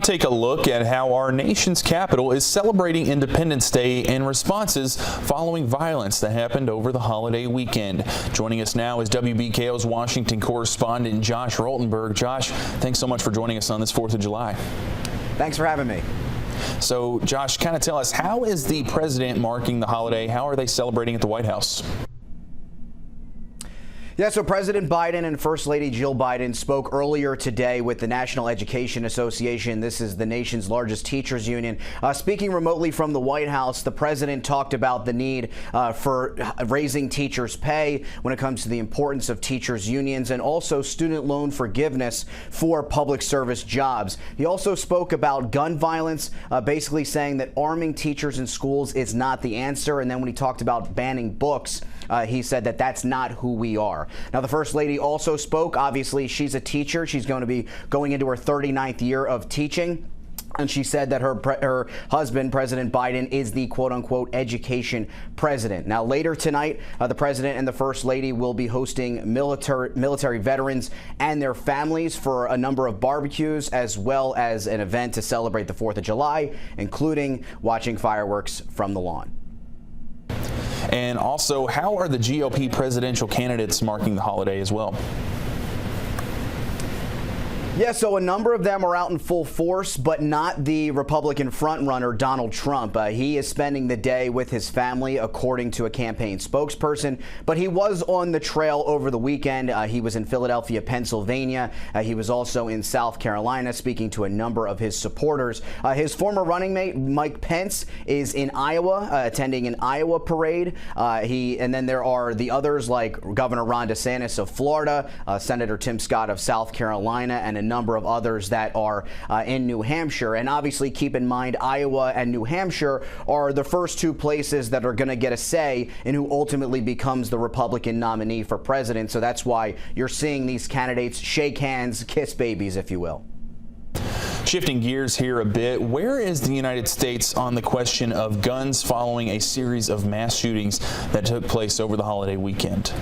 Take a look at how our nation's capital is celebrating Independence Day and responses following violence that happened over the holiday weekend. Joining us now is WBKO's Washington correspondent Josh Roltenberg. Josh, thanks so much for joining us on this 4th of July. Thanks for having me. So, Josh, kind of tell us, how is the president marking the holiday? How are they celebrating at the White House? Yeah, so President Biden and First Lady Jill Biden spoke earlier today with the National Education Association. This is the nation's largest teachers union. Speaking remotely from the White House, the president talked about the need for raising teachers' pay when it comes to the importance of teachers' unions and also student loan forgiveness for public service jobs. He also spoke about gun violence, basically saying that arming teachers in schools is not the answer. And then when he talked about banning books, he said that that's not who we are. Now, the First Lady also spoke. Obviously, she's a teacher. She's going to be going into her 39th year of teaching. And she said that her husband, President Biden, is the quote-unquote education president. Now, later tonight, the president and the First Lady will be hosting military veterans and their families for a number of barbecues, as well as an event to celebrate the 4th of July, including watching fireworks from the lawn. And also, how are the GOP presidential candidates marking the holiday as well? Yeah, so a number of them are out in full force, but not the Republican frontrunner, Donald Trump. He is spending the day with his family, according to a campaign spokesperson. But he was on the trail over the weekend. He was in Philadelphia, Pennsylvania. He was also in South Carolina, speaking to a number of his supporters. His former running mate, Mike Pence, is in Iowa, attending an Iowa parade. And then there are the others, like Governor Ron DeSantis of Florida, Senator Tim Scott of South Carolina, and a number of others that are in New Hampshire. And obviously, keep in mind, Iowa and New Hampshire are the first two places that are going to get a say in who ultimately becomes the Republican nominee for president. So that's why you're seeing these candidates shake hands, kiss babies, if you will. Shifting gears here a bit, where is the United States on the question of guns following a series of mass shootings that took place over the holiday weekend?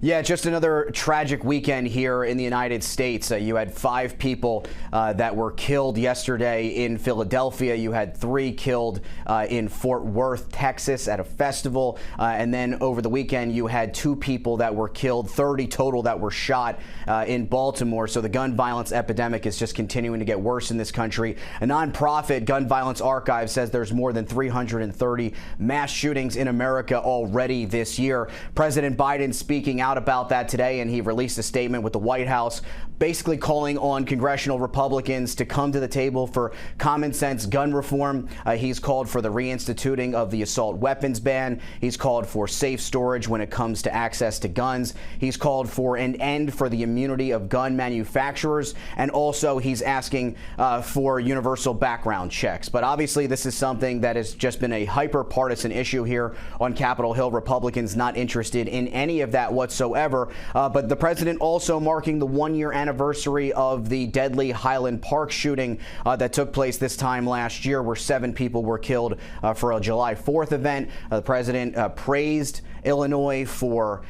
Yeah, just another tragic weekend here in the United States. You had 5 people that were killed yesterday in Philadelphia. You had 3 killed in Fort Worth, Texas at a festival. And then over the weekend, you had 2 people that were killed, 30 total that were shot in Baltimore. So the gun violence epidemic is just continuing to get worse in this country. A nonprofit, Gun Violence Archive, says there's more than 330 mass shootings in America already this year. President Biden speaking out about that today, and he released a statement with the White House basically calling on congressional Republicans to come to the table for common sense gun reform. He's called for the reinstituting of the assault weapons ban. He's called for safe storage when it comes to access to guns. He's called for an end for the immunity of gun manufacturers, and also he's asking for universal background checks. But obviously, this is something that has just been a hyper-partisan issue here on Capitol Hill. Republicans not interested in any of that whatsoever. But the president also marking the 1-year anniversary of the deadly Highland Park shooting that took place this time last year, where 7 people were killed for a July 4th event. The president praised Illinois for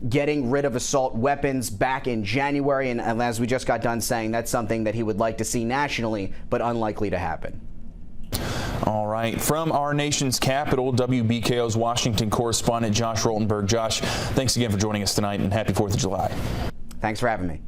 getting rid of assault weapons back in January. And as we just got done saying, that's something that he would like to see nationally, but unlikely to happen. All right. From our nation's capital, WBKO's Washington correspondent Josh Roltenberg. Josh, thanks again for joining us tonight, and happy 4th of July. Thanks for having me.